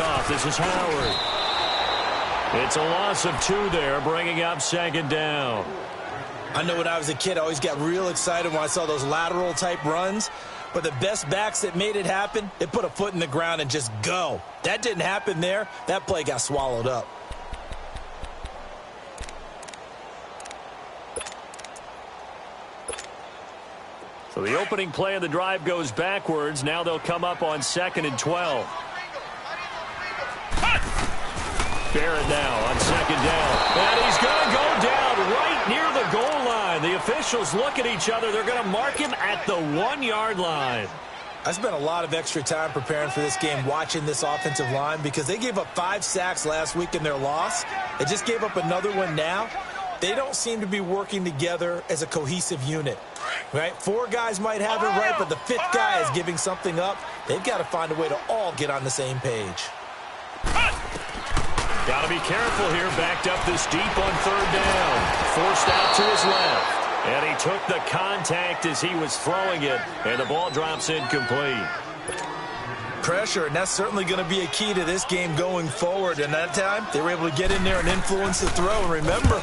handoff. This is Howard. It's a loss of 2 there, bringing up second down. I know when I was a kid, I always got real excited when I saw those lateral-type runs. But the best backs that made it happen, they put a foot in the ground and just go. That didn't happen there. That play got swallowed up. So the opening play of the drive goes backwards. Now they'll come up on 2nd and 12. Barrett now on 2nd down. And he's going to go down right near the goal line. The officials look at each other. They're going to mark him at the 1-yard line. I spent a lot of extra time preparing for this game watching this offensive line because they gave up 5 sacks last week in their loss. They just gave up another one now. They don't seem to be working together as a cohesive unit. Right? 4 guys might have it right, but the 5th guy is giving something up. They've got to find a way to all get on the same page. Got to be careful here. Backed up this deep on 3rd down. Forced out to his left. And he took the contact as he was throwing it. And the ball drops incomplete. Pressure, and that's certainly going to be a key to this game going forward. And that time, they were able to get in there and influence the throw. And remember,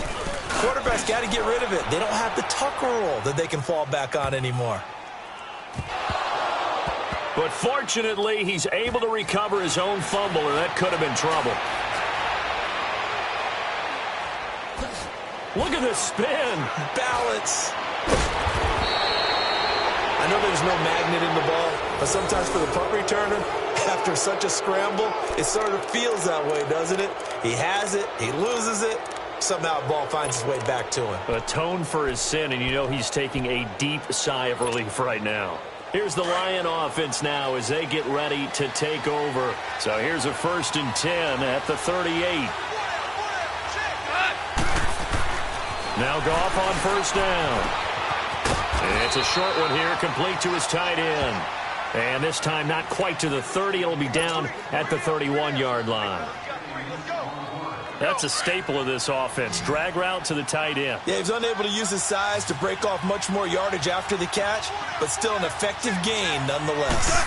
quarterbacks got to get rid of it. They don't have the tuck roll that they can fall back on anymore. But fortunately, he's able to recover his own fumble, or that could have been trouble. Look at this spin. Balance. I know there's no magnet in the ball, but sometimes for the punt returner, after such a scramble, it sort of feels that way, doesn't it? He has it, he loses it, somehow the ball finds its way back to him. Atone for his sin, and you know he's taking a deep sigh of relief right now. Here's the Lion offense now as they get ready to take over. So here's a 1st and 10 at the 38. Now Goff on 1st down. And it's a short one here, complete to his tight end. And this time not quite to the 30. It'll be down at the 31-yard line. That's a staple of this offense. Drag route to the tight end. Yeah, he's unable to use his size to break off much more yardage after the catch, but still an effective gain nonetheless.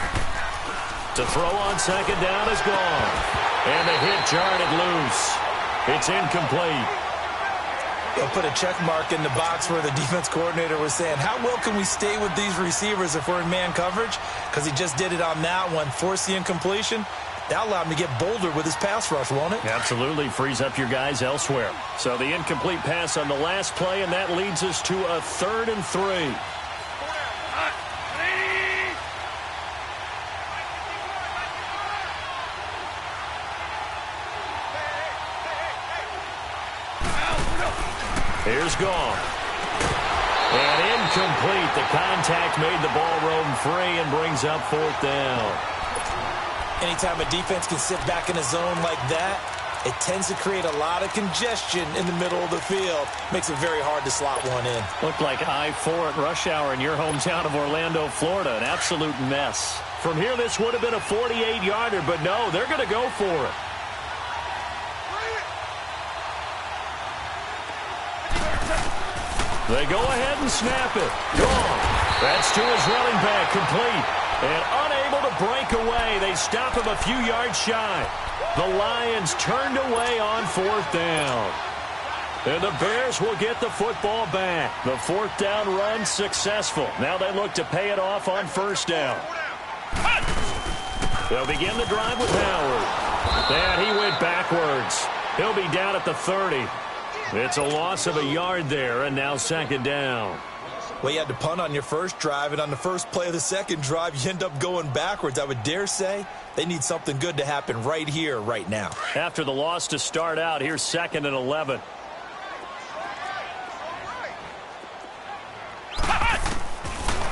To throw on 2nd down is gone. And the hit jarred it loose. It's incomplete. They'll put a check mark in the box where the defense coordinator was saying, how well can we stay with these receivers if we're in man coverage? Because he just did it on that one, forced the incompletion. That allowed him to get bolder with his pass rush, won't it? Absolutely. Frees up your guys elsewhere. So the incomplete pass on the last play, and that leads us to a 3rd and 3. Here's Goff. And incomplete. The contact made the ball roam free and brings up 4th down. Anytime a defense can sit back in a zone like that, it tends to create a lot of congestion in the middle of the field. Makes it very hard to slot one in. Looked like I-4 at rush hour in your hometown of Orlando, Florida. An absolute mess. From here, this would have been a 48-yarder, but no, they're going to go for it. They go ahead and snap it. Gone. That's to his running back, complete. And unable to break away. They stop him a few yards shy. The Lions turned away on 4th down. And the Bears will get the football back. The 4th down run successful. Now they look to pay it off on 1st down. They'll begin the drive with Howard. And he went backwards. He'll be down at the 30. It's a loss of a yard there, and now 2nd down. Well, you had to punt on your first drive, and on the first play of the second drive, you end up going backwards. I would dare say they need something good to happen right here, right now. After the loss to start out, here's 2nd and 11.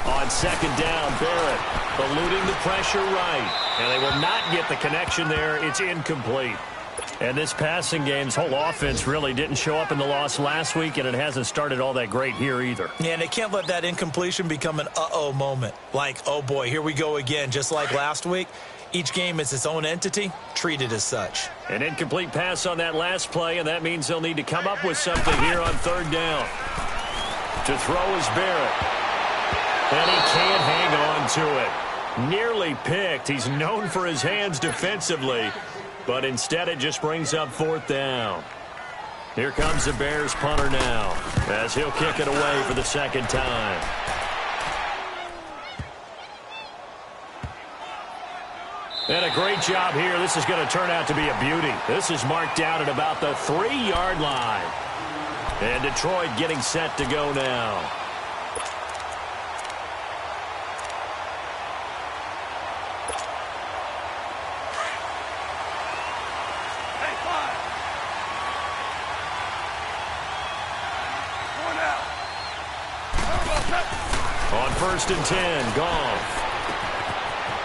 On 2nd down, Barrett eluding the pressure right. And they will not get the connection there. It's incomplete. And this passing game's whole offense really didn't show up in the loss last week, and it hasn't started all that great here either. Yeah, and they can't let that incompletion become an uh-oh moment. Like, oh boy, here we go again, just like last week. Each game is its own entity, treated as such. An incomplete pass on that last play, and that means they'll need to come up with something here on 3rd down. To throw is Barrett. And he can't hang on to it. Nearly picked. He's known for his hands defensively. but instead it just brings up 4th down. Here comes the Bears punter now, as he'll kick it away for the 2nd time. And a great job here. This is going to turn out to be a beauty. This is marked down at about the 3-yard line. And Detroit getting set to go now. On 1st and 10, Goff.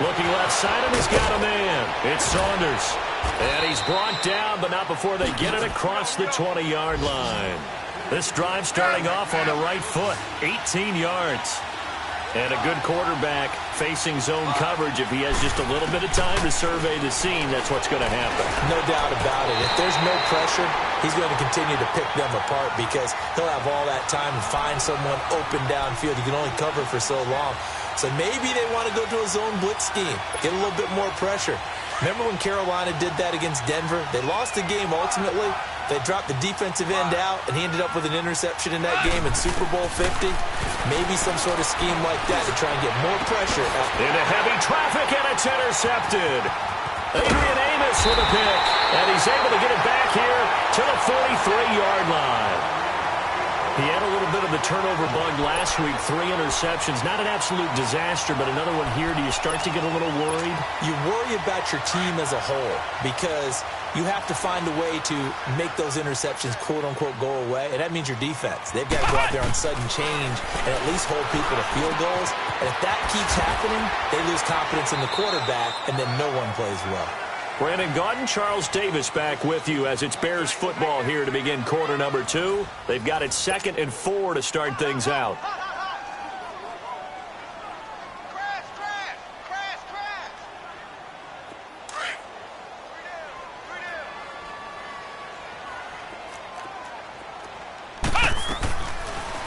Looking left side, and he's got a man. It's Saunders. And he's brought down, but not before they get it across the 20-yard line. This drive starting off on the right foot, 18 yards. And a good quarterback facing zone coverage. If he has just a little bit of time to survey the scene, that's what's going to happen. No doubt about it. If there's no pressure, he's going to continue to pick them apart because he'll have all that time to find someone open downfield. He can only cover for so long. So maybe they want to go to a zone blitz scheme, get a little bit more pressure. Remember when Carolina did that against Denver? They lost the game ultimately. They dropped the defensive end out, and he ended up with an interception in that game in Super Bowl 50. Maybe some sort of scheme like that to try and get more pressure. Into heavy traffic, and it's intercepted. Adrian Amos with a pick, and he's able to get it back here to the 43-yard line. He had a little bit of the turnover bug last week, 3 interceptions. Not an absolute disaster, but another one here. Do you start to get a little worried? You worry about your team as a whole because you have to find a way to make those interceptions, quote-unquote, go away, and that means your defense. They've got to go out there on sudden change and at least hold people to field goals. And if that keeps happening, they lose confidence in the quarterback, and then no one plays well. Brandon Gaudin, Charles Davis back with you as it's Bears football here to begin quarter number 2. They've got it 2nd and 4 to start things out.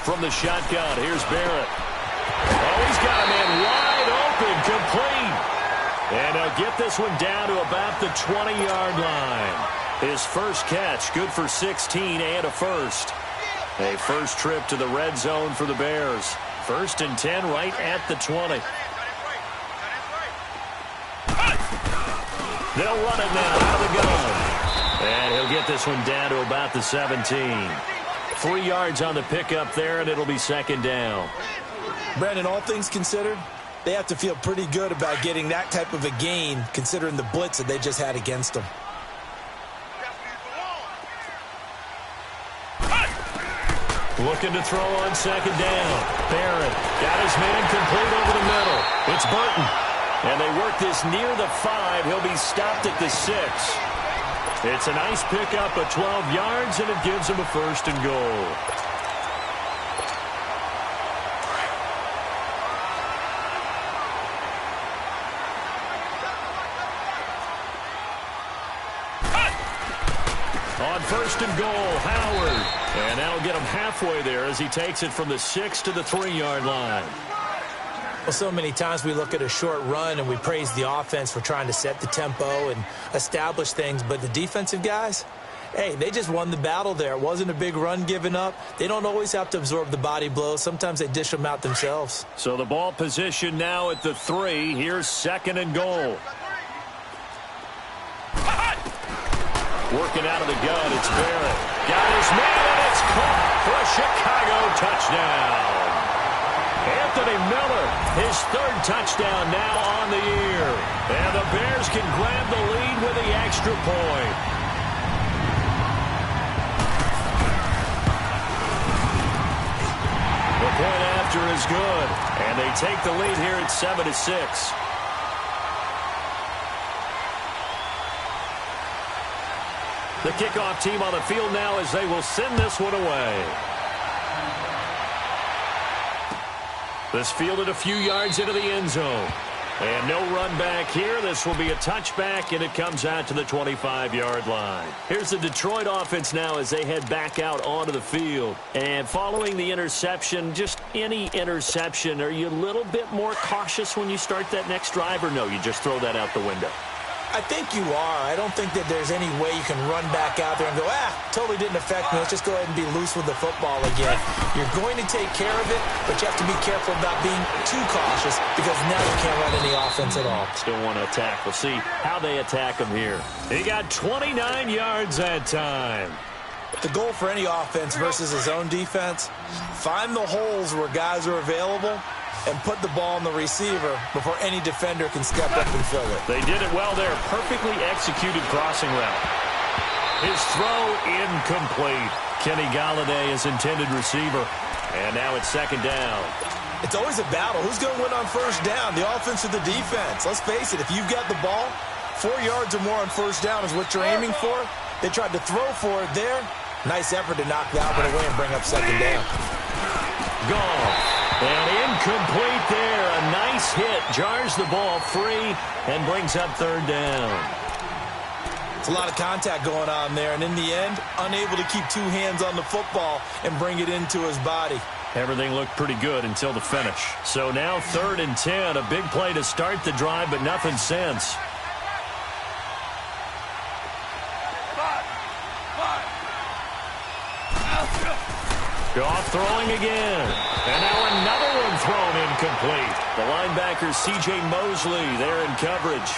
From the shotgun, here's Barrett. Oh, he's got a man wide open, complete. And he'll get this one down to about the 20-yard line. His first catch, good for 16 and a first. A first trip to the red zone for the Bears. 1st and 10 right at the 20. They'll run it now out of the gun. And he'll get this one down to about the 17. 3 yards on the pickup there, and it'll be 2nd down. Brandon, all things considered, they have to feel pretty good about getting that type of a gain considering the blitz that they just had against them. Looking to throw on 2nd down. Barrett got his man complete over the middle. It's Burton. And they work this near the 5. He'll be stopped at the 6. It's a nice pickup of 12 yards, and it gives him a 1st and goal. On 1st and goal, Howard. And that'll get him halfway there as he takes it from the 6 to the 3-yard line. Well, so many times we look at a short run and we praise the offense for trying to set the tempo and establish things. But the defensive guys, hey, they just won the battle there. It wasn't a big run given up. They don't always have to absorb the body blows. Sometimes they dish them out themselves. So the ball position now at the 3. Here's 2nd and goal. Working out of the gun, it's Barrett. Got his man, and it's caught for a Chicago touchdown. Anthony Miller, his 3rd touchdown now on the year. And the Bears can grab the lead with the extra point. The point after is good, and they take the lead here at 7-6. The kickoff team on the field now as they will send this one away. This fielded a few yards into the end zone. And no run back here. This will be a touchback, and it comes out to the 25-yard line. Here's the Detroit offense now as they head back out onto the field. And following the interception, just any interception, are you a little bit more cautious when you start that next drive, or no, you just throw that out the window? I think you are. I don't think that there's any way you can run back out there and go, totally didn't affect me. Let's just go ahead and be loose with the football again. You're going to take care of it, but you have to be careful about being too cautious because now you can't run any offense at all. Still want to attack. We'll see how they attack him here. He got 29 yards that time. The goal for any offense versus his own defense, find the holes where guys are available and put the ball on the receiver before any defender can step up and fill it. They did it well there. Perfectly executed crossing route. His throw incomplete. Kenny Galladay is intended receiver. And now it's second down. It's always a battle. Who's going to win on first down, the offense or the defense? Let's face it, if you've got the ball, 4 yards or more on first down is what you're aiming for. They tried to throw for it there. Nice effort to knock that one away and bring up second down. Gone. And incomplete there. A nice hit. Jars the ball free and brings up third down. It's a lot of contact going on there. And in the end, unable to keep two hands on the football and bring it into his body. Everything looked pretty good until the finish. So now 3rd and 10. A big play to start the drive, but nothing since. Goff throwing again. And now another one thrown incomplete. The linebacker, C.J. Mosley, there in coverage.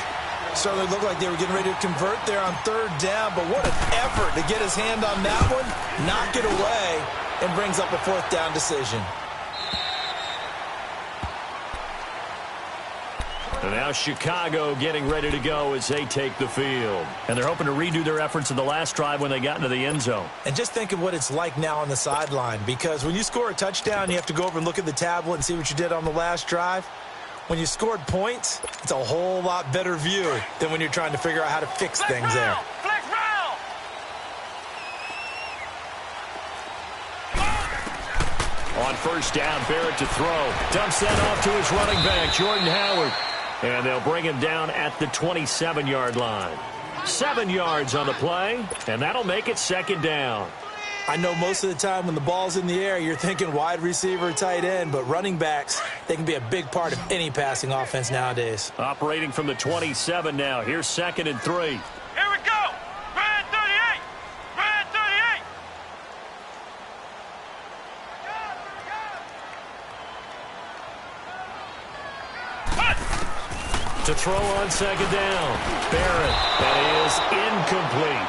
Certainly looked like they were getting ready to convert there on 3rd down, but what an effort to get his hand on that one, knock it away, and brings up a 4th down decision. And now Chicago getting ready to go as they take the field. And they're hoping to redo their efforts in the last drive when they got into the end zone. And just think of what it's like now on the sideline, because when you score a touchdown, you have to go over and look at the tablet and see what you did on the last drive. When you scored points, it's a whole lot better view than when you're trying to figure out how to fix things there. On first down, Barrett to throw. Dumps that off to his running back, Jordan Howard. And they'll bring him down at the 27-yard line. 7 yards on the play, and that'll make it second down. I know most of the time when the ball's in the air, you're thinking wide receiver, tight end, but running backs, they can be a big part of any passing offense nowadays. Operating from the 27 now. Here's 2nd and 3. Here we go. Red 38. Red 38. To throw on second down. Barrett. That is incomplete.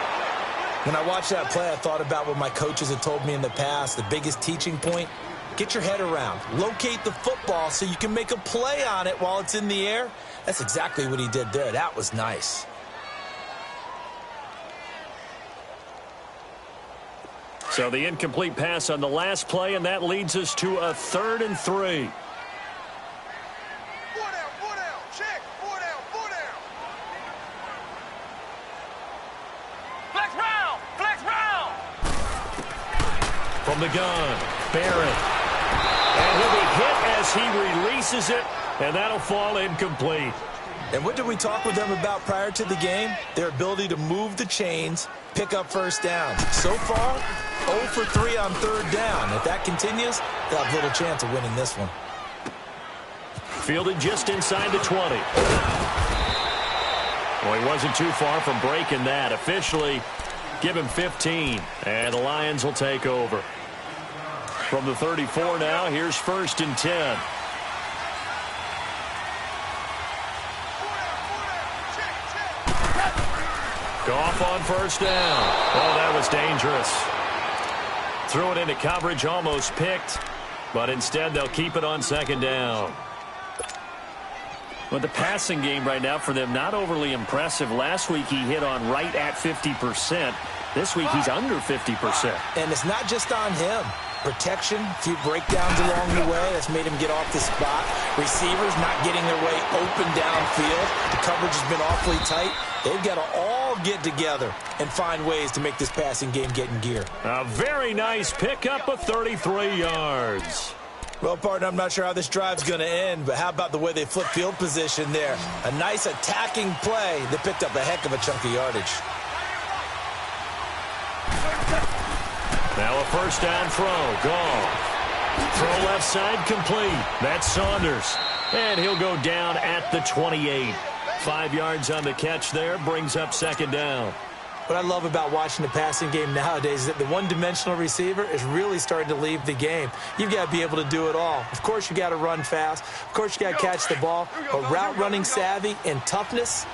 When I watched that play, I thought about what my coaches had told me in the past. The biggest teaching point, get your head around. Locate the football so you can make a play on it while it's in the air. That's exactly what he did there. That was nice. So the incomplete pass on the last play, and that leads us to a 3rd and 3. From the gun, Barrett. And he'll be hit as he releases it, and that'll fall incomplete. And what did we talk with them about prior to the game? Their ability to move the chains, pick up first downs. So far, 0 for 3 on 3rd down. If that continues, they'll have little chance of winning this one. Fielded just inside the 20. Well, he wasn't too far from breaking that. Officially, give him 15, and the Lions will take over. From the 34 now, here's 1st and 10. Goff on first down. Oh, that was dangerous. Threw it into coverage, almost picked, but instead they'll keep it on second down. But the passing game right now for them, not overly impressive. Last week he hit on right at 50%. This week he's under 50%. And it's not just on him. Protection, a few breakdowns along the way. That's made him get off the spot. Receivers not getting their way open downfield. The coverage has been awfully tight. They've got to all get together and find ways to make this passing game get in gear. A very nice pickup of 33 yards. Well, partner, I'm not sure how this drive's going to end, but how about the way they flip field position there? A nice attacking play that picked up a heck of a chunk of yardage. Now a first down throw. Gone. Throw left side complete. That's Saunders. And he'll go down at the 28. 5 yards on the catch there, brings up second down. What I love about watching the passing game nowadays is that the one-dimensional receiver is really starting to leave the game. You've got to be able to do it all. Of course, you got to run fast. Of course, you got to catch the ball. But route running savvy and toughness,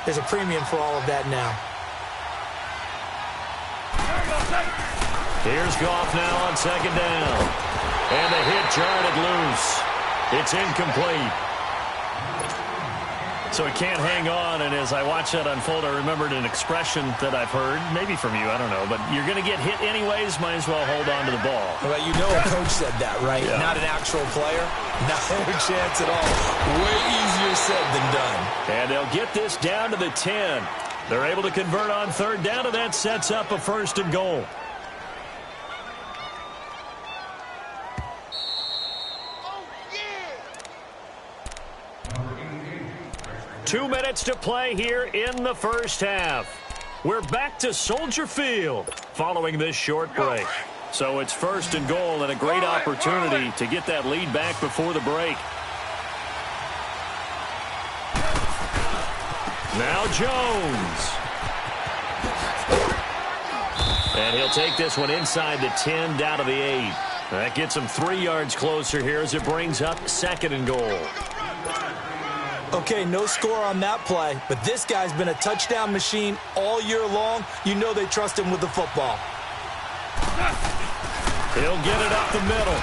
there's a premium for all of that now. Here's Goff now on second down. And the hit jarred it loose. It's incomplete. So he can't hang on, and as I watch that unfold, I remembered an expression that I've heard, maybe from you, I don't know, but you're going to get hit anyways, might as well hold on to the ball. Well, you know a coach said that, right? Yeah. Not an actual player. No chance at all. Way easier said than done. And they'll get this down to the 10. They're able to convert on third down, and that sets up a first and goal. Oh, yeah. 2 minutes to play here in the first half. We're back to Soldier Field following this short break. So it's first and goal and a great opportunity to get that lead back before the break. Now Jones. And he'll take this one inside the 10 down to the 8. That gets him 3 yards closer here as it brings up second and goal. Okay, no score on that play, but this guy's been a touchdown machine all year long. You know they trust him with the football. He'll get it up the middle.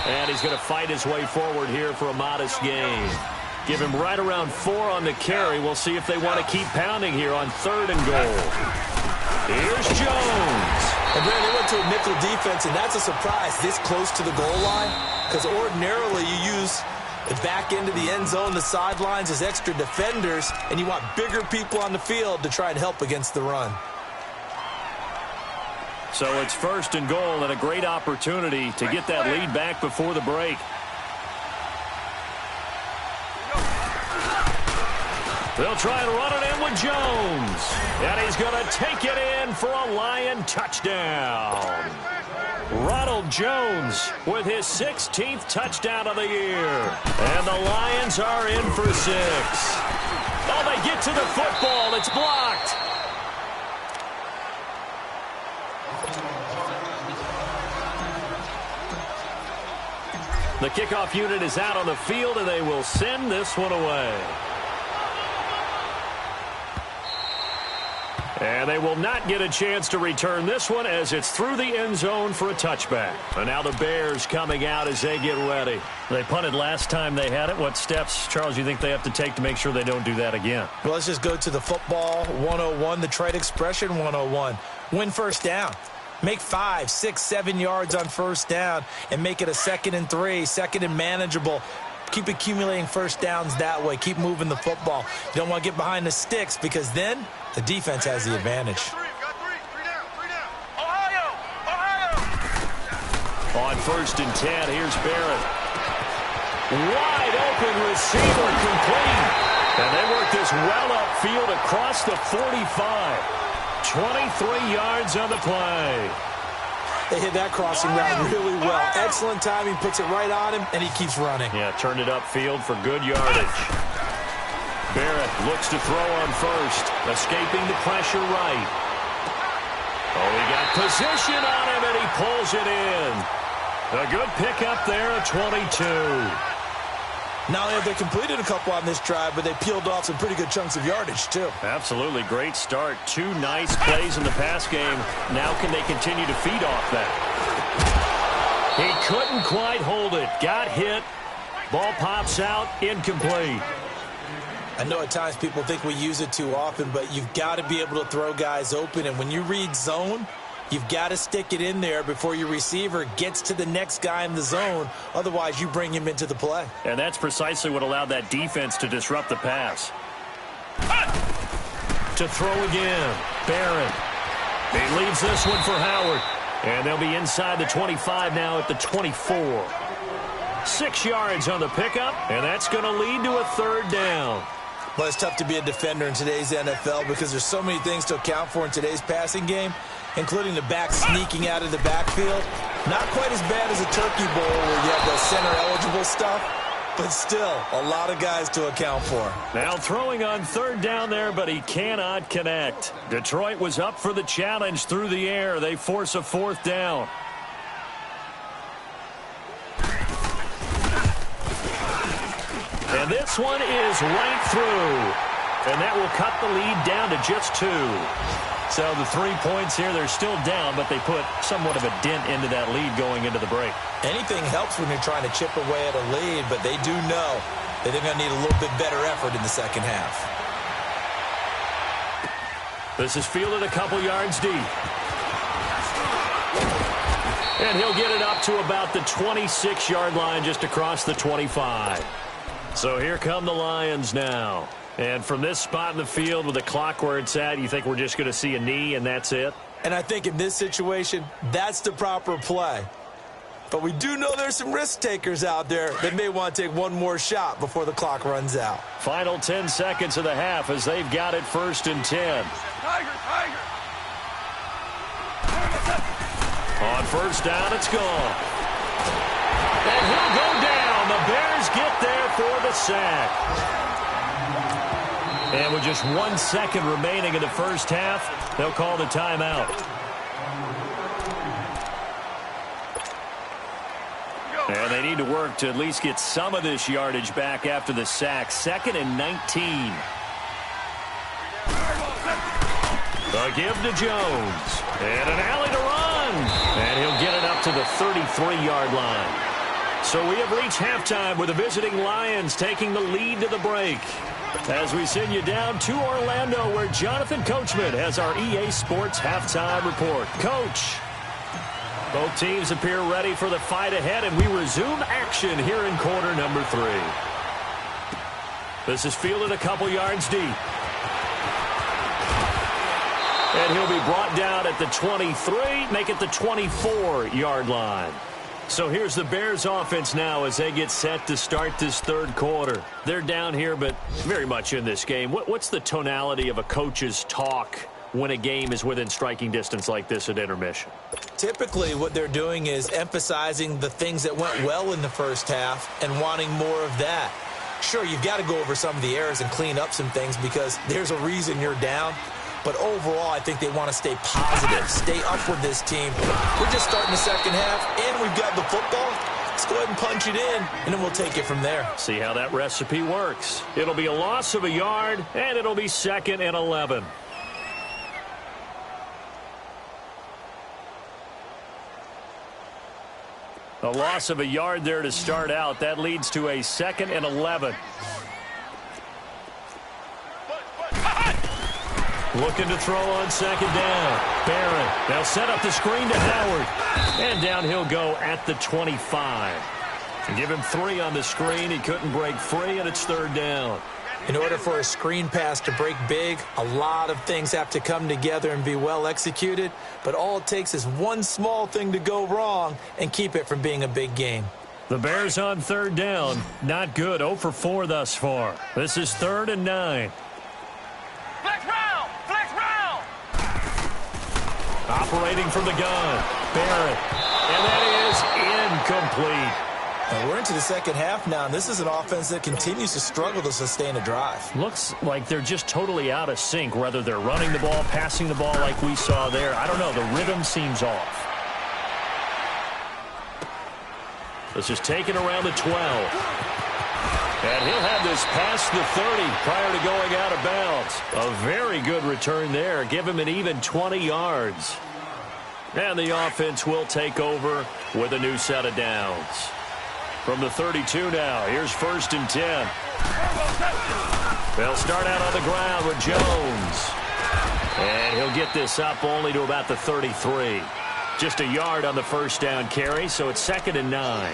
And he's going to fight his way forward here for a modest gain. Give him right around 4 on the carry. We'll see if they want to keep pounding here on third and goal. Here's Jones. And Brandon, they went to a nickel defense, and that's a surprise this close to the goal line, because ordinarily you use the back end of the end zone, the sidelines as extra defenders, and you want bigger people on the field to try and help against the run. So it's first and goal and a great opportunity to get that lead back before the break. They'll try and run it in with Jones. And he's going to take it in for a Lion touchdown. Ronald Jones with his 16th touchdown of the year. And the Lions are in for 6. Oh, they get to the football. It's blocked. The kickoff unit is out on the field, and they will send this one away. And they will not get a chance to return this one as it's through the end zone for a touchback. And now the Bears coming out as they get ready. They punted last time they had it. What steps, Charles, you think they have to take to make sure they don't do that again? Well, let's just go to the football 101, the trade expression 101. Win first down. Make 5, 6, 7 yards on first down and make it a 2nd and 3, 2nd and manageable. Keep accumulating first downs that way. Keep moving the football. You don't want to get behind the sticks because then the defense has the advantage. On first and 10, here's Barrett. Wide open receiver complete. And they work this well upfield across the 45. 23 yards on the play. They hit that crossing route really well. Excellent timing, puts it right on him, and he keeps running. Yeah, turned it upfield for good yardage. Barrett looks to throw on first, escaping the pressure right. Oh, he got position on him, and he pulls it in. A good pickup there at 22. Not only have they completed a couple on this drive, but they peeled off some pretty good chunks of yardage, too. Absolutely. Great start. 2 nice plays in the pass game. Now can they continue to feed off that? He couldn't quite hold it. Got hit. Ball pops out. Incomplete. I know at times people think we use it too often, but you've got to be able to throw guys open. And when you read zone, you've got to stick it in there before your receiver gets to the next guy in the zone. Otherwise, you bring him into the play. And that's precisely what allowed that defense to disrupt the pass. To throw again. Barrett. He leaves this one for Howard. And they'll be inside the 25 now at the 24. 6 yards on the pickup, and that's going to lead to a third down. Well, it's tough to be a defender in today's NFL because there's so many things to account for in today's passing game, including the back sneaking out of the backfield. Not quite as bad as a turkey bowl where you have the center-eligible stuff, but still a lot of guys to account for. Now throwing on third down there, but he cannot connect. Detroit was up for the challenge through the air. They force a fourth down. And this one is right through. And that will cut the lead down to just 2. So the 3 points here, they're still down, but they put somewhat of a dent into that lead going into the break. Anything helps when you're trying to chip away at a lead, but they do know that they're going to need a little bit better effort in the second half. This is fielded a couple yards deep. And he'll get it up to about the 26-yard line, just across the 25. So here come the Lions now. And from this spot in the field with the clock where it's at, you think we're just going to see a knee and that's it? And I think in this situation, that's the proper play. But we do know there's some risk takers out there that may want to take one more shot before the clock runs out. Final 10 seconds of the half as they've got it 1st and 10. Tiger. On first down, it's gone. And he'll go down. The Bears get there for the sack. And with just 1 second remaining in the first half, they'll call the timeout. And they need to work to at least get some of this yardage back after the sack. 2nd and 19. The give to Jones. And an alley to run. And he'll get it up to the 33-yard line. So we have reached halftime with the visiting Lions taking the lead to the break. As we send you down to Orlando, where Jonathan Coachman has our EA Sports halftime report. Coach, both teams appear ready for the fight ahead, and we resume action here in quarter number 3. This is fielded a couple yards deep. And he'll be brought down at the 23, make it the 24-yard line. So here's the Bears offense now as they get set to start this third quarter. They're down here, but very much in this game. What's the tonality of a coach's talk when a game is within striking distance like this at intermission? Typically, what they're doing is emphasizing the things that went well in the first half and wanting more of that. Sure, you've got to go over some of the errors and clean up some things because there's a reason you're down. But overall, I think they want to stay positive, stay up with this team. We're just starting the second half, and we've got the football. Let's go ahead and punch it in, and then we'll take it from there. See how that recipe works. It'll be a loss of a yard, and it'll be 2nd and 11. A loss of a yard there to start out. That leads to a 2nd and 11. Looking to throw on 2nd down. Barron. They'll set up the screen to Howard. And down he'll go at the 25. And give him 3 on the screen. He couldn't break free, and it's 3rd down. In order for a screen pass to break big, a lot of things have to come together and be well executed. But all it takes is one small thing to go wrong and keep it from being a big game. The Bears on 3rd down. Not good. 0 for 4 thus far. This is 3rd and 9. Operating from the gun. Barrett. And that is incomplete. And we're into the second half now, and this is an offense that continues to struggle to sustain a drive. Looks like they're just totally out of sync, whether they're running the ball, passing the ball like we saw there. I don't know. The rhythm seems off. This is taken around the 12. And he'll have this past the 30 prior to going out of bounds. A very good return there. Give him an even 20 yards. And the offense will take over with a new set of downs. From the 32 now, here's 1st and 10. They'll start out on the ground with Jones. And he'll get this up only to about the 33. Just a yard on the first down carry, so it's 2nd and 9.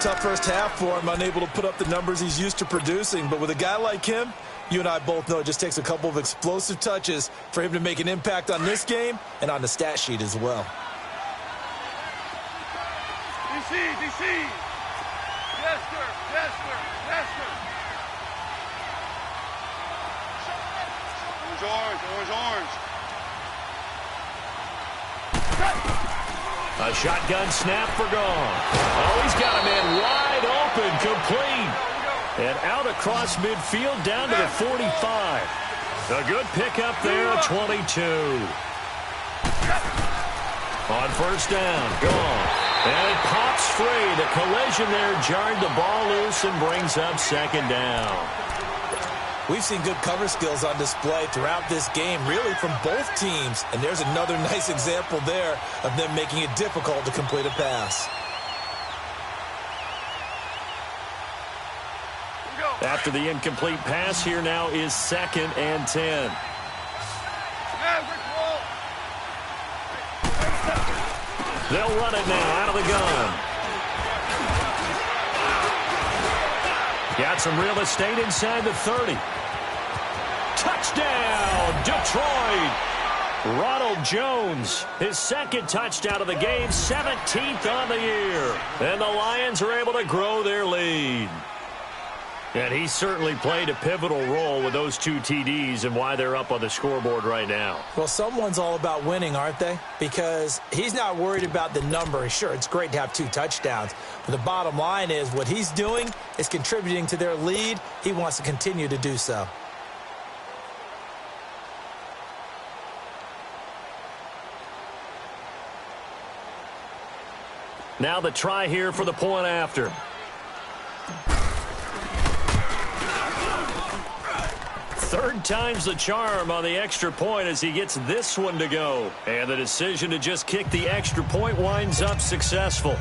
Tough first half for him, unable to put up the numbers he's used to producing. But with a guy like him, you and I both know it just takes a couple of explosive touches for him to make an impact on this game and on the stat sheet as well. DC. Yes, sir. Yes, sir. Yes, sir. Orange. A shotgun snap for gone. Oh, he's got a man wide open, complete. And out across midfield down to the 45. A good pickup there, a 22. On first down, gone. And it pops free. The collision there jarred the ball loose and brings up second down. We've seen good cover skills on display throughout this game, really from both teams. And there's another nice example there of them making it difficult to complete a pass. After the incomplete pass, here now is 2nd and 10. They'll run it now out of the gun. Got some real estate inside the 30. Touchdown, Detroit. Ronald Jones, his 2nd touchdown of the game, 17th on the year. And the Lions are able to grow their lead. And he certainly played a pivotal role with those 2 TDs and why they're up on the scoreboard right now. Well, someone's all about winning, aren't they? Because he's not worried about the number. Sure, it's great to have 2 touchdowns. But the bottom line is what he's doing is contributing to their lead. He wants to continue to do so. Now the try here for the point after. Third time's the charm on the extra point as he gets this one to go. And the decision to just kick the extra point winds up successful.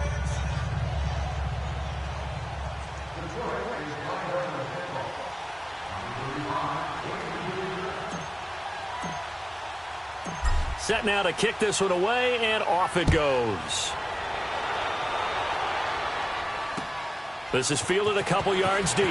Set now to kick this one away, and off it goes. This is fielded a couple yards deep.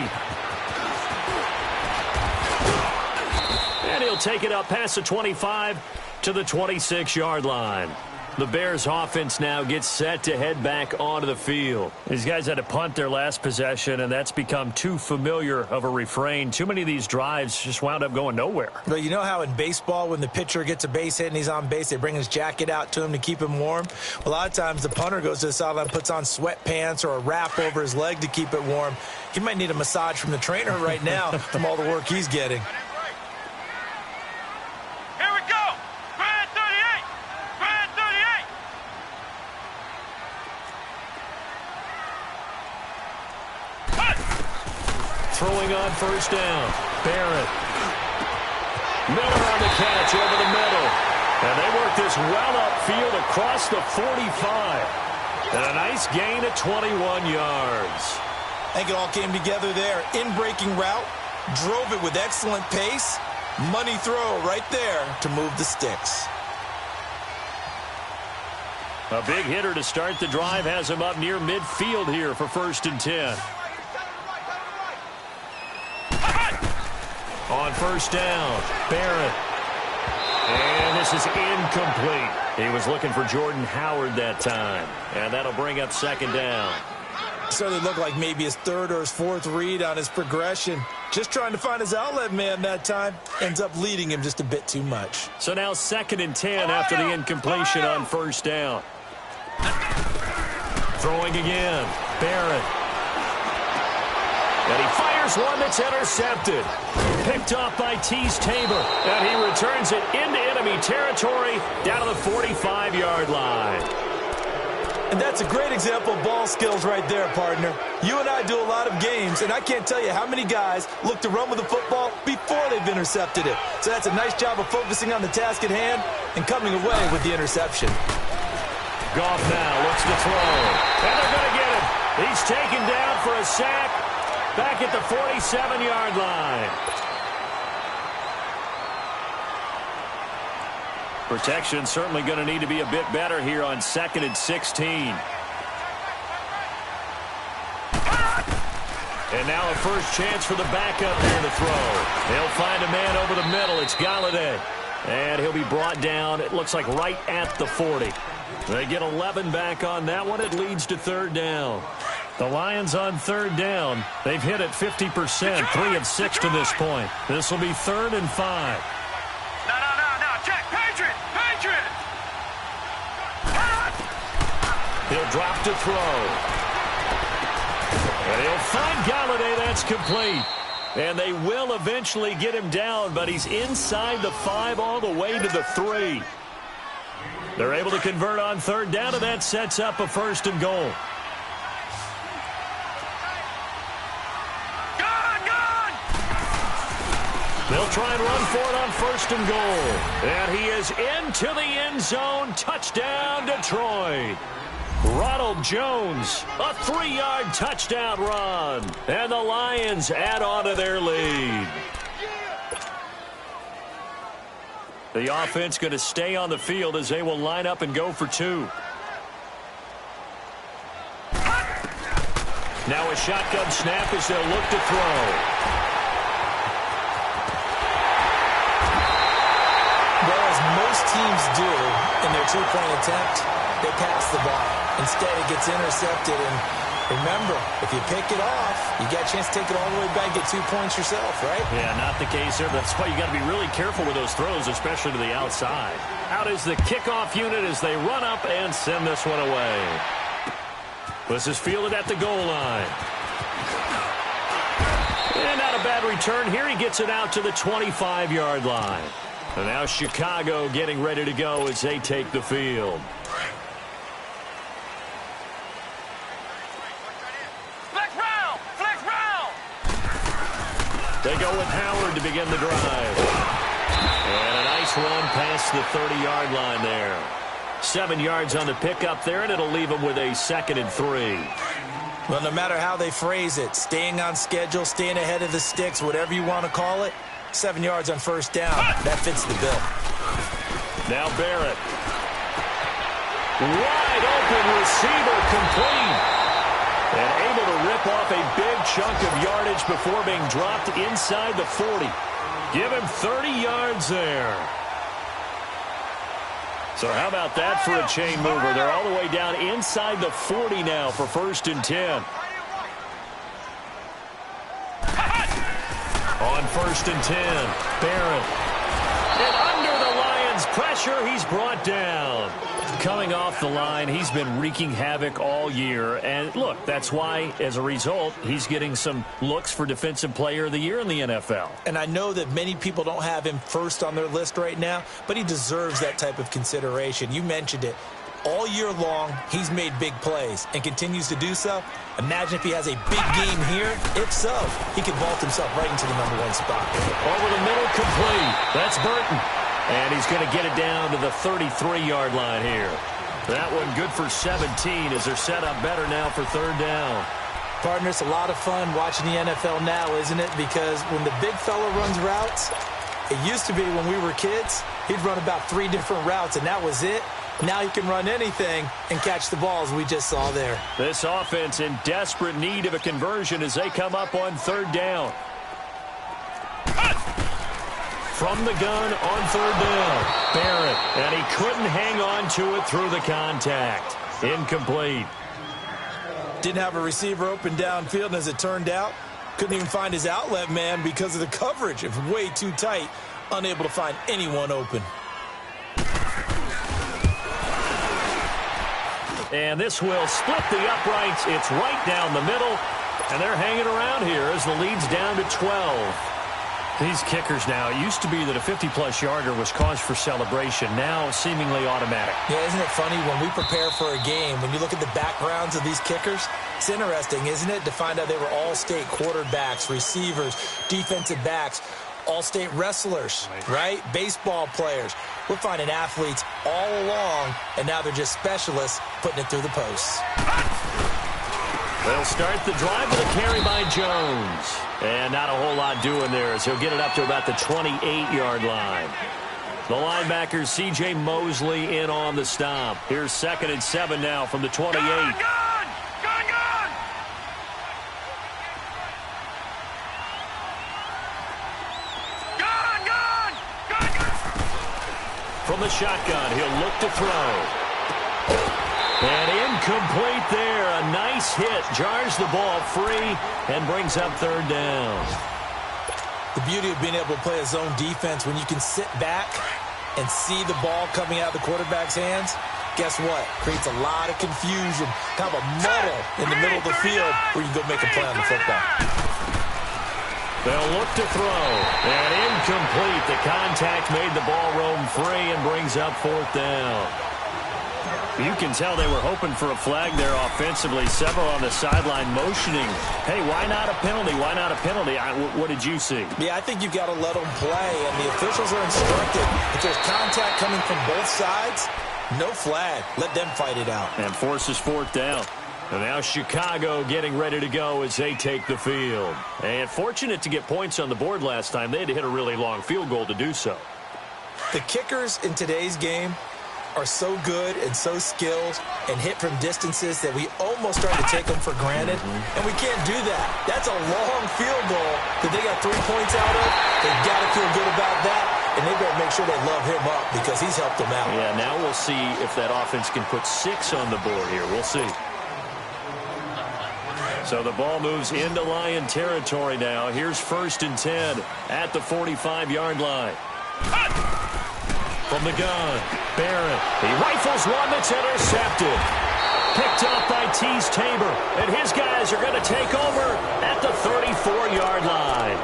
And he'll take it up past the 25 to the 26-yard line. The Bears offense now gets set to head back onto the field. These guys had to punt their last possession, and that's become too familiar of a refrain. Too many of these drives just wound up going nowhere. But you know how in baseball when the pitcher gets a base hit and he's on base, they bring his jacket out to him to keep him warm? A lot of times the punter goes to the sideline, puts on sweatpants or a wrap over his leg to keep it warm. He might need a massage from the trainer right now from all the work he's getting. Throwing on first down. Barrett. Miller on the catch over the middle. And they work this well upfield across the 45. And a nice gain of 21 yards. I think it all came together there. In-breaking route. Drove it with excellent pace. Money throw right there to move the sticks. A big hitter to start the drive has him up near midfield here for 1st and 10. On first down, Barrett. And this is incomplete. He was looking for Jordan Howard that time. And that'll bring up 2nd down. Certainly looked like maybe his 3rd or his 4th read on his progression. Just trying to find his outlet man that time. Ends up leading him just a bit too much. So now 2nd and 10 after the incompletion on first down. Throwing again, Barrett. And he fires one that's intercepted. Picked off by Tease Tabor. And he returns it into enemy territory down to the 45-yard line. And that's a great example of ball skills right there, partner. You and I do a lot of games, and I can't tell you how many guys look to run with the football before they've intercepted it. So that's a nice job of focusing on the task at hand and coming away with the interception. Goff now looks to throw. And they're going to get him. He's taken down for a sack. Back at the 47-yard line. Protection certainly going to need to be a bit better here on 2nd and 16. And now a first chance for the backup here to throw. They'll find a man over the middle. It's Galladay. And he'll be brought down, it looks like, right at the 40. They get 11 back on that one. It leads to 3rd down. The Lions on 3rd down. They've hit it 50%, 3 of 6 to this point. This will be 3rd and 5. No, check, Patriot! He'll drop to throw. And he'll find Galladay. That's complete. And they will eventually get him down, but he's inside the 5 all the way to the 3. They're able to convert on third down, and that sets up a 1st and goal. They'll try and run for it on 1st and goal. And he is into the end zone. Touchdown, Detroit. Ronald Jones, a 3-yard touchdown run. And the Lions add on to their lead. The offense going to stay on the field as they will line up and go for 2. Now a shotgun snap as they'll look to throw. Well, as most teams do in their 2-point attempt, they pass the ball. Instead, it gets intercepted. And remember, if you pick it off, you got a chance to take it all the way back, get 2 points yourself, right? Yeah, not the case there. That's why you got to be really careful with those throws, especially to the outside. Out is the kickoff unit as they run up and send this one away. This is fielded at the goal line. And not a bad return here. He gets it out to the 25-yard line. And now Chicago getting ready to go as they take the field. Flex round! Flex round! They go with Howard to begin the drive. And a nice run past the 30-yard line there. 7 yards on the pickup there, and it'll leave them with a 2nd and 3. Well, no matter how they phrase it, staying on schedule, staying ahead of the sticks, whatever you want to call it, 7 yards on 1st down. That fits the bill. Now Barrett. Wide open receiver complete. And able to rip off a big chunk of yardage before being dropped inside the 40. Give him 30 yards there. So how about that for a chain mover? They're all the way down inside the 40 now for 1st and 10. On 1st and 10, Barrett. And under the Lions' pressure, he's brought down. Coming off the line, he's been wreaking havoc all year. And look, that's why, as a result, he's getting some looks for Defensive Player of the Year in the NFL. And I know that many people don't have him first on their list right now, but he deserves that type of consideration. You mentioned it. All year long, he's made big plays and continues to do so. Imagine if he has a big game here. If so, he could vault himself right into the #1 spot. Over the middle, complete. That's Burton. And he's going to get it down to the 33-yard line here. That one good for 17 as they're set up better now for 3rd down. Partner, it's a lot of fun watching the NFL now, isn't it? Because when the big fella runs routes, it used to be when we were kids, he'd run about 3 different routes, and that was it. Now he can run anything and catch the ball, as we just saw there. This offense in desperate need of a conversion as they come up on 3rd down. From the gun on 3rd down, Barrett. And he couldn't hang on to it through the contact. Incomplete. Didn't have a receiver open downfield, and as it turned out, couldn't even find his outlet man because of the coverage. It was way too tight, unable to find anyone open. And this will split the uprights. It's right down the middle. And they're hanging around here as the lead's down to 12. These kickers now, it used to be that a 50-plus yarder was cause for celebration. Now seemingly automatic. Yeah, isn't it funny when we prepare for a game, when you look at the backgrounds of these kickers, it's interesting, isn't it, to find out they were all-state quarterbacks, receivers, defensive backs, all-state wrestlers, right? Baseball players. We're finding athletes all along, and now they're just specialists putting it through the posts. They'll start the drive with a carry by Jones. And not a whole lot doing there as he'll get it up to about the 28-yard line. The linebacker, C.J. Mosley, in on the stop. Here's 2nd and 7 now from the 28. Gun! From the shotgun, he'll look to throw. And incomplete there. A nice hit. Jars the ball free and brings up 3rd down. The beauty of being able to play a zone defense when you can sit back and see the ball coming out of the quarterback's hands guess what? Creates a lot of confusion, kind of a muddle in the middle of the field where you can go make a play on the football. They'll look to throw, and incomplete. The contact made the ball roam free and brings up fourth down. You can tell they were hoping for a flag there offensively. Several on the sideline motioning, hey, why not a penalty? Why not a penalty? What did you see? Yeah, I think you've got to let them play, and the officials are instructed. If there's contact coming from both sides, no flag. Let them fight it out. And forces fourth down. And now Chicago getting ready to go as they take the field. And fortunate to get points on the board last time. They had to hit a really long field goal to do so. The kickers in today's game are so good and so skilled and hit from distances that we almost start to take them for granted, and we can't do that. That's a long field goal that they got 3 points out of. They've got to feel good about that, and they better make sure they love him up because he's helped them out. Yeah, now we'll see if that offense can put 6 on the board here. We'll see. So the ball moves into Lion territory now. Here's 1st and 10 at the 45-yard line. From the gun, Barrett. He rifles one that's intercepted. Picked up by Tease Tabor. And his guys are going to take over at the 34-yard line.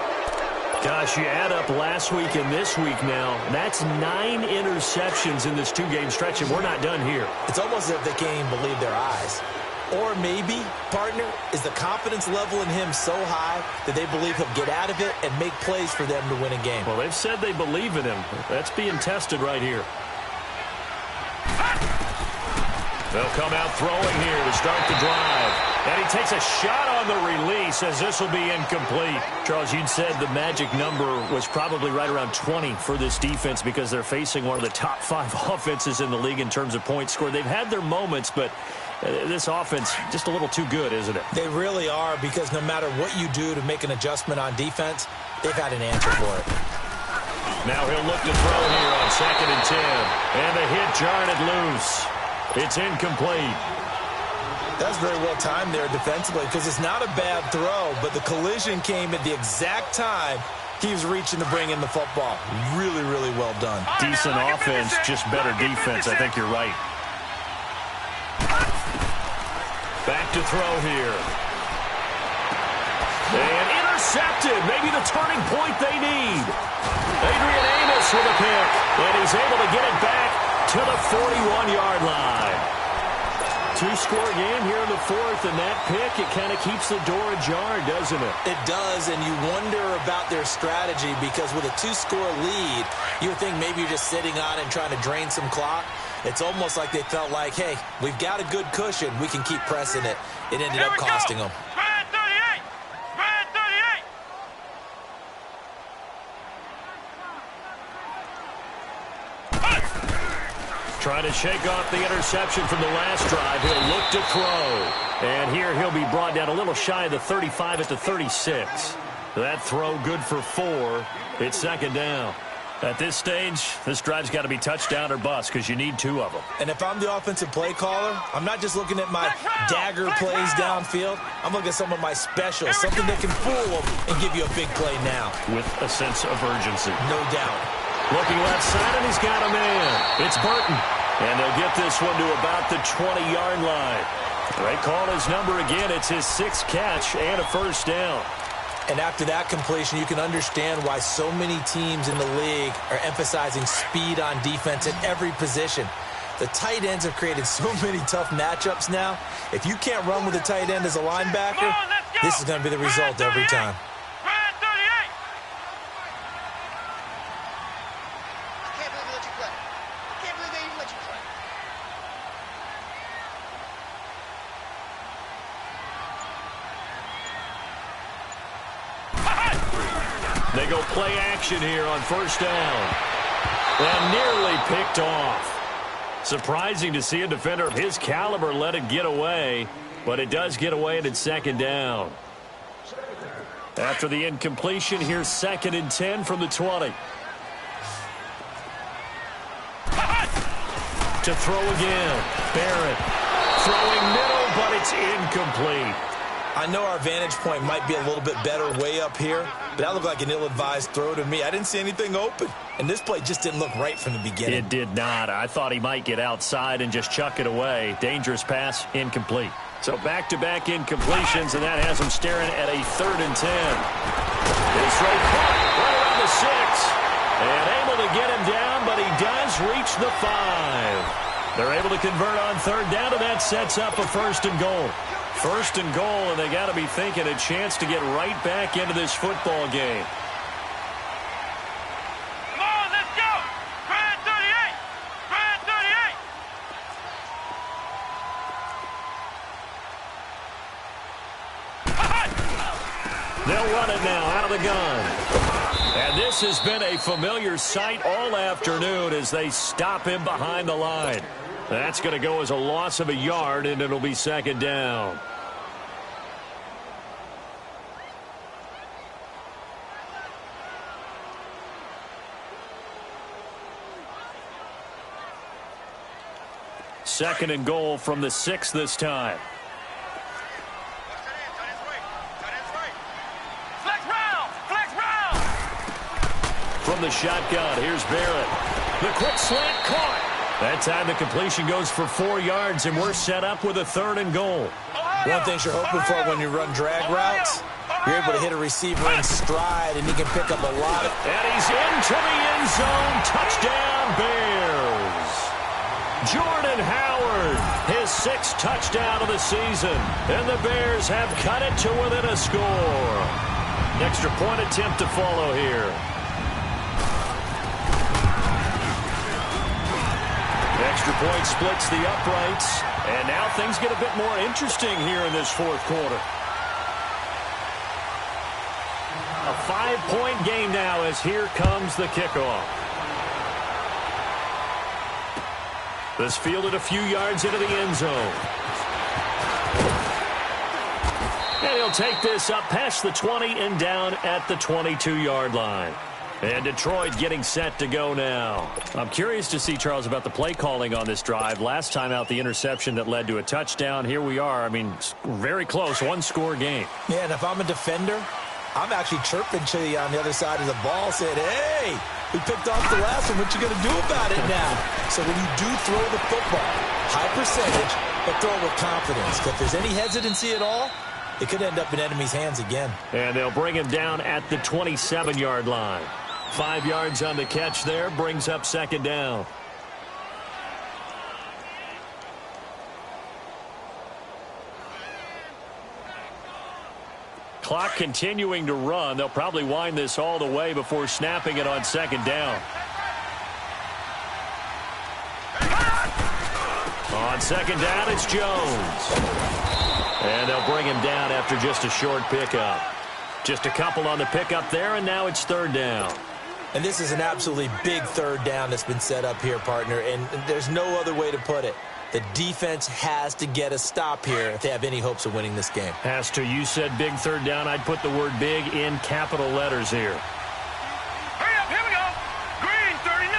Gosh, you add up last week and this week now. That's 9 interceptions in this 2-game stretch, and we're not done here. It's almost as if they can't even believe their eyes. Or maybe, partner, is the confidence level in him so high that they believe he'll get out of it and make plays for them to win a game. Well, they've said they believe in him. That's being tested right here. They'll come out throwing here to start the drive. And he takes a shot on the release as this will be incomplete. Charles, you'd said the magic number was probably right around 20 for this defense because they're facing one of the top 5 offenses in the league in terms of points scored. They've had their moments, but this offense just a little too good, isn't it? They really are, because no matter what you do to make an adjustment on defense, they've had an answer for it. Now he'll look to throw here on 2nd and 10. And the hit jarred it loose. It's incomplete. That's very well timed there defensively, because it's not a bad throw, but the collision came at the exact time he was reaching to bring in the football. Really, really well done. Decent offense, just better defense. I think you're right. Back to throw here. And intercepted. Maybe the turning point they need. Adrian Amos with a pick. And he's able to get it back to the 41-yard line. 2-score game here in the 4th, and that pick, it kind of keeps the door ajar, doesn't it? It does, and you wonder about their strategy, because with a 2-score lead, you would think maybe you're just sitting on it and trying to drain some clock. It's almost like they felt like, hey, we've got a good cushion. We can keep pressing it. It ended up costing them. Man 38! Man 38! Trying to shake off the interception from the last drive. He'll look to throw. And here he'll be brought down a little shy of the 35 at the 36. That throw good for 4. It's 2nd down. At this stage, this drive's got to be touchdown or bust because you need 2 of them. And if I'm the offensive play caller, I'm not just looking at my dagger plays downfield. I'm looking at some of my specials, something that can fool them and give you a big play now. With a sense of urgency. No doubt. Looking left side, and he's got a man. It's Burton. And they'll get this one to about the 20-yard line. They call his number again. It's his 6th catch and a 1st down. And after that completion, you can understand why so many teams in the league are emphasizing speed on defense at every position. The tight ends have created so many tough matchups now. If you can't run with a tight end as a linebacker, this is going to be the result every time. Man 38! I can't believe they let you play. I can't believe they even let you play. They go play action here on 1st down. And nearly picked off. Surprising to see a defender of his caliber let it get away, but it does get away and it's 2nd down. After the incompletion, here's 2nd and 10 from the 20. To throw again. Barrett throwing middle, but it's incomplete. I know our vantage point might be a little bit better way up here, but that looked like an ill-advised throw to me. I didn't see anything open, and this play just didn't look right from the beginning. It did not. I thought he might get outside and just chuck it away. Dangerous pass, incomplete. So back-to-back incompletions, and that has him staring at a 3rd and 10. His throw caught right around the 6, and able to get him down, but he does reach the 5. They're able to convert on 3rd down, and that sets up a 1st and goal. 1st and goal, and they got to be thinking a chance to get right back into this football game. Come on, let's go! Brand 38! Brand 38! They'll run it now out of the gun. And this has been a familiar sight all afternoon as they stop him behind the line. That's going to go as a loss of a yard, and it'll be 2nd down. Second and goal from the 6 this time. Flex round! Flex round! From the shotgun, here's Barrett. The quick slant caught. That time the completion goes for 4 yards, and we're set up with a 3rd and goal. One thing you're hoping for when you run drag routes, you're able to hit a receiver in stride, and he can pick up a lot of... And he's into the end zone. Touchdown, Bears. Jordan Howard, his 6th touchdown of the season, and the Bears have cut it to within a score. Extra point attempt to follow here. Extra point splits the uprights, and now things get a bit more interesting here in this 4th quarter. A 5-point game now as here comes the kickoff. This fielded a few yards into the end zone. And he'll take this up past the 20 and down at the 22-yard line. And Detroit getting set to go now. I'm curious to see, Charles, about the play calling on this drive. Last time out, the interception that led to a touchdown. Here we are. I mean, very close, 1-score game. Yeah, and if I'm a defender, I'm actually chirping to you on the other side of the ball, saying, hey, we picked off the last one. What you going to do about it now? So when you do throw the football, high percentage, but throw it with confidence. If there's any hesitancy at all, it could end up in enemy's hands again. And they'll bring him down at the 27-yard line. 5 yards on the catch there, brings up 2nd down. Clock continuing to run. They'll probably wind this all the way before snapping it on 2nd down. On 2nd down, it's Jones. And they'll bring him down after just a short pickup. Just a couple on the pickup there, and now it's 3rd down. And this is an absolutely big 3rd down that's been set up here, partner, and there's no other way to put it. The defense has to get a stop here if they have any hopes of winning this game. Has to. You said big 3rd down. I'd put the word big in capital letters here. Hurry up, here we go! Green 39!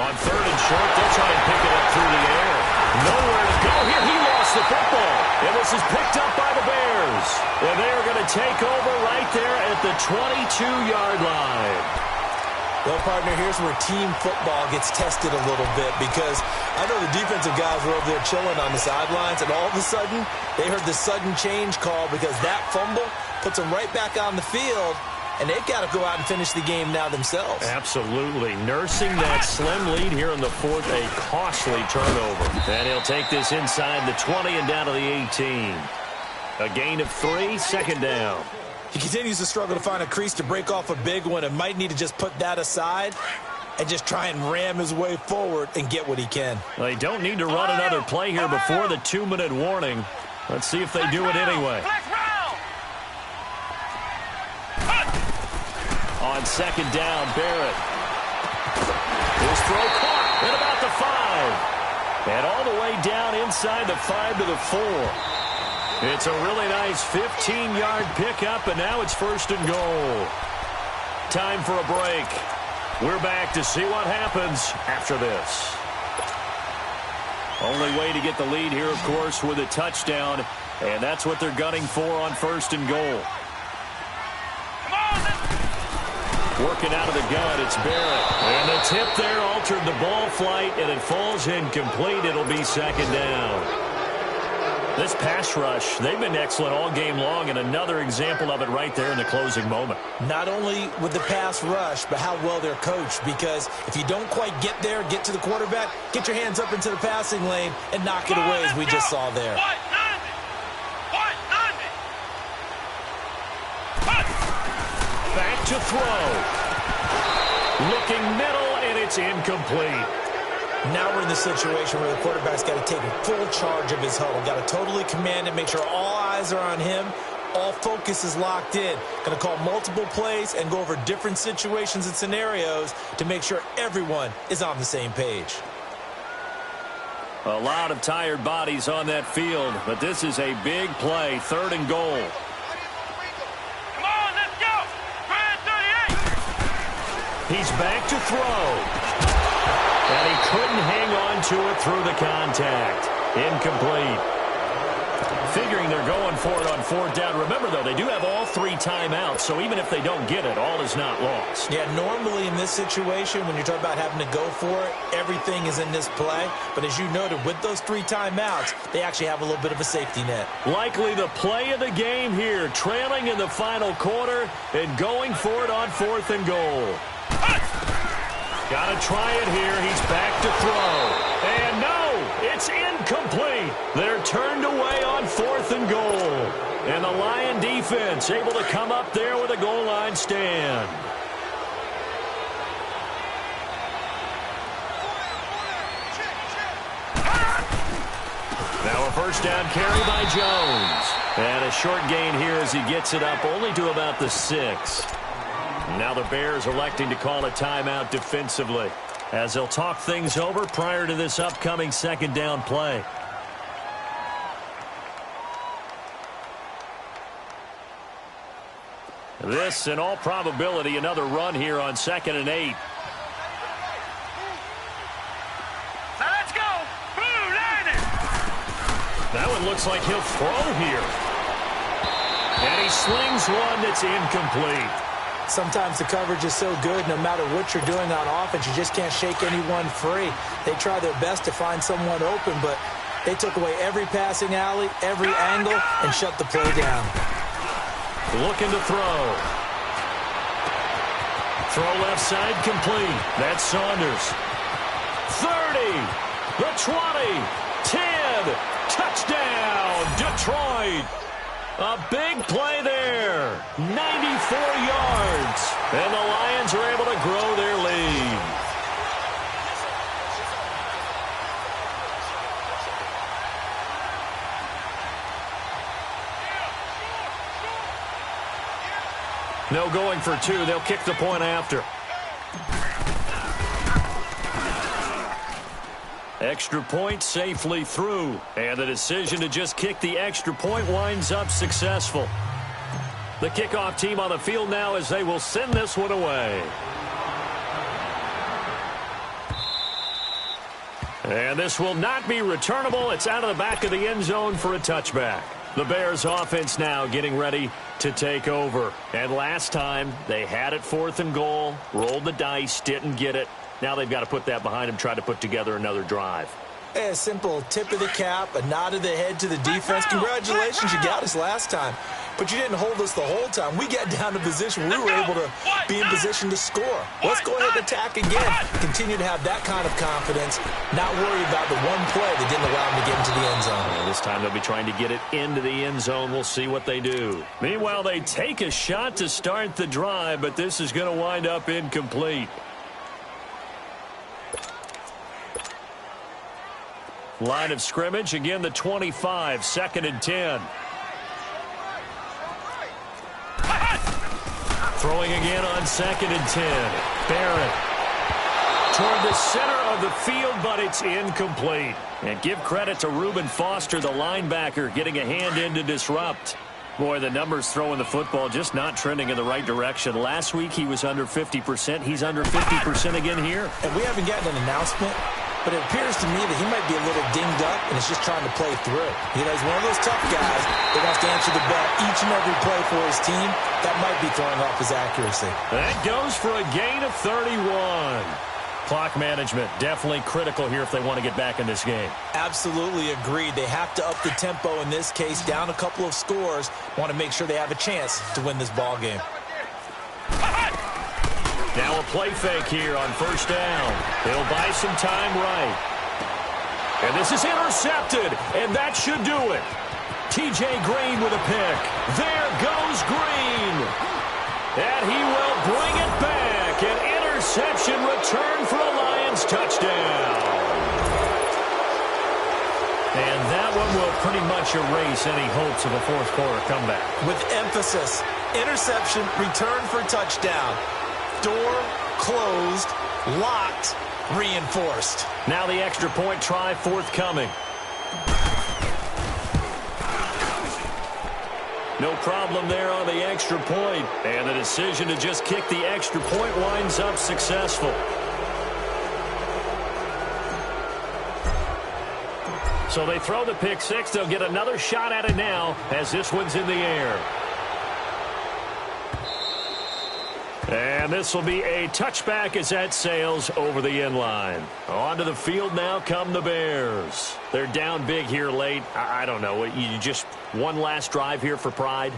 On 3rd and short, they'll try and pick it up through the air. Nowhere to go here. He lost the football. And this is picked up by the Bears. And they are going to take over right there at the 22-yard line. Well, partner, here's where team football gets tested a little bit because I know the defensive guys were over there chilling on the sidelines, and all of a sudden, they heard the sudden change call because that fumble puts them right back on the field, and they've got to go out and finish the game now themselves. Absolutely. Nursing that slim lead here in the 4th, a costly turnover. And he'll take this inside the 20 and down to the 18. A gain of 3, 2nd down. He continues to struggle to find a crease to break off a big one and might need to just put that aside and just try and ram his way forward and get what he can. They don't need to run another play here before the 2-minute warning. Let's see if they do it anyway. On 2nd down, Barrett. His throw caught at about the 5. And all the way down inside the 5 to the 4. It's a really nice 15-yard pickup, and now it's 1st and goal. Time for a break. We're back to see what happens after this. Only way to get the lead here, of course, with a touchdown. And that's what they're gunning for on 1st and goal. Working out of the gun, it's Barrett. And the tip there altered the ball flight, and it falls incomplete. It'll be 2nd down. This pass rush, they've been excellent all game long, and another example of it right there in the closing moment. Not only with the pass rush, but how well they're coached, because if you don't quite get there, get to the quarterback, get your hands up into the passing lane and knock it away, as we just saw there. Back to throw. Looking middle, and it's incomplete. Now we're in the situation where the quarterback's got to take full charge of his huddle. Got to totally command it, make sure all eyes are on him. All focus is locked in. Going to call multiple plays and go over different situations and scenarios to make sure everyone is on the same page. A lot of tired bodies on that field, but this is a big play. 3rd and goal. Come on, let's go. Brand 38. He's back to throw. And he couldn't hang on to it through the contact. Incomplete. Figuring they're going for it on 4th down. Remember, though, they do have all 3 timeouts, so even if they don't get it, all is not lost. Yeah, normally in this situation, when you're talking about having to go for it, everything is in this play. But as you noted, with those 3 timeouts, they actually have a little bit of a safety net. Likely the play of the game here, trailing in the final quarter and going for it on 4th and goal. Got to try it here. He's back to throw. And no, it's incomplete. They're turned away on 4th and goal. And the Lion defense able to come up there with a goal line stand. Now a 1st down carry by Jones. And a short gain here as he gets it up only to about the 6. Now the Bears electing to call a timeout defensively as they'll talk things over prior to this upcoming 2nd down play. This, in all probability, another run here on 2nd and 8. Now let's go. Blue line it. That one looks like he'll throw here. And he slings one that's incomplete. Sometimes the coverage is so good, no matter what you're doing on offense, you just can't shake anyone free. They try their best to find someone open, but they took away every passing alley, every angle, and shut the play down. Looking to throw. Throw left side complete. That's Saunders. 30, the 20, 10, touchdown, Detroit. A big play there, 94 yards, and the Lions are able to grow their lead. No going for 2. They'll kick the point after. Extra point safely through, and the decision to just kick the extra point winds up successful. The kickoff team on the field now as they will send this one away. And this will not be returnable. It's out of the back of the end zone for a touchback. The Bears offense now getting ready to take over. And last time they had it 4th and goal, rolled the dice, didn't get it. Now they've got to put that behind them, try to put together another drive. A simple tip of the cap, a nod of the head to the defense. Congratulations, you got us last time. But you didn't hold us the whole time. We got down to position where we were able to be in position to score. Let's go ahead and attack again. Continue to have that kind of confidence, not worry about the one play that didn't allow them to get into the end zone. Well, this time they'll be trying to get it into the end zone. We'll see what they do. Meanwhile, they take a shot to start the drive, but this is going to wind up incomplete. Line of scrimmage, again the 25, 2nd and 10. Throwing again on 2nd and 10. Barrett toward the center of the field, but it's incomplete. And give credit to Reuben Foster, the linebacker, getting a hand in to disrupt. Boy, the numbers throwing the football just not trending in the right direction. Last week he was under 50%. He's under 50% again here. And we haven't gotten an announcement but it appears to me that he might be a little dinged up and is just trying to play through. You know, he's one of those tough guys that wants to answer the bell each and every play for his team. That might be throwing off his accuracy. That goes for a gain of 31. Clock management definitely critical here if they want to get back in this game. Absolutely agreed. They have to up the tempo in this case, down a couple of scores. Want to make sure they have a chance to win this ball game. Now a play fake here on first down. They'll buy some time right. And this is intercepted, and that should do it. T.J. Green with a pick. There goes Green. And he will bring it back. An interception return for a Lions touchdown. And that one will pretty much erase any hopes of a fourth quarter comeback. With emphasis, interception, return for touchdown. Door closed, locked, reinforced. Now the extra point try forthcoming. No problem there on the extra point. And the decision to just kick the extra point winds up successful. So they throw the pick six. They'll get another shot at it now as this one's in the air. And this will be a touchback as that sails over the end line. Onto the field now come the Bears. They're down big here late. I don't know. You just one last drive here for pride?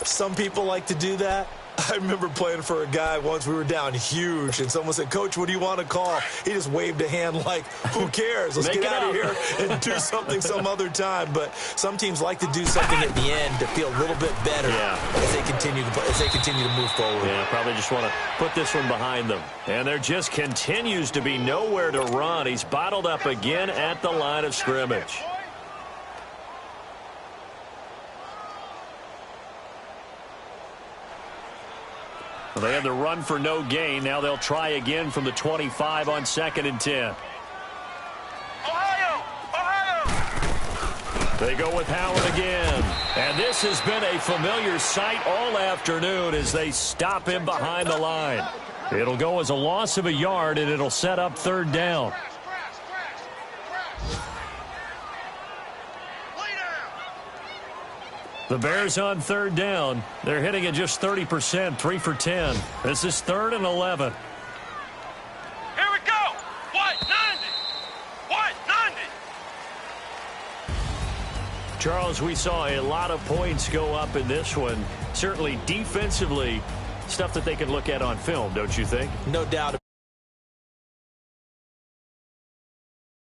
Some people like to do that. I remember playing for a guy once. We were down huge, and someone said, "Coach, what do you want to call?" He just waved a hand like, who cares? Let's get out of here and do something some other time. But some teams like to do something at the end to feel a little bit better as they continue to move forward. Yeah, probably just want to put this one behind them. And there just continues to be nowhere to run. He's bottled up again at the line of scrimmage. Well, they had the run for no gain. Now they'll try again from the 25 on 2nd and 10. They go with Howard again. And this has been a familiar sight all afternoon as they stop him behind the line. It'll go as a loss of a yard, and it'll set up 3rd down. The Bears on 3rd down. They're hitting at just 30%, 3 for 10. This is 3rd and 11. Here we go. White 90. White 90. Charles, we saw a lot of points go up in this one. Certainly defensively, stuff that they can look at on film, don't you think? No doubt.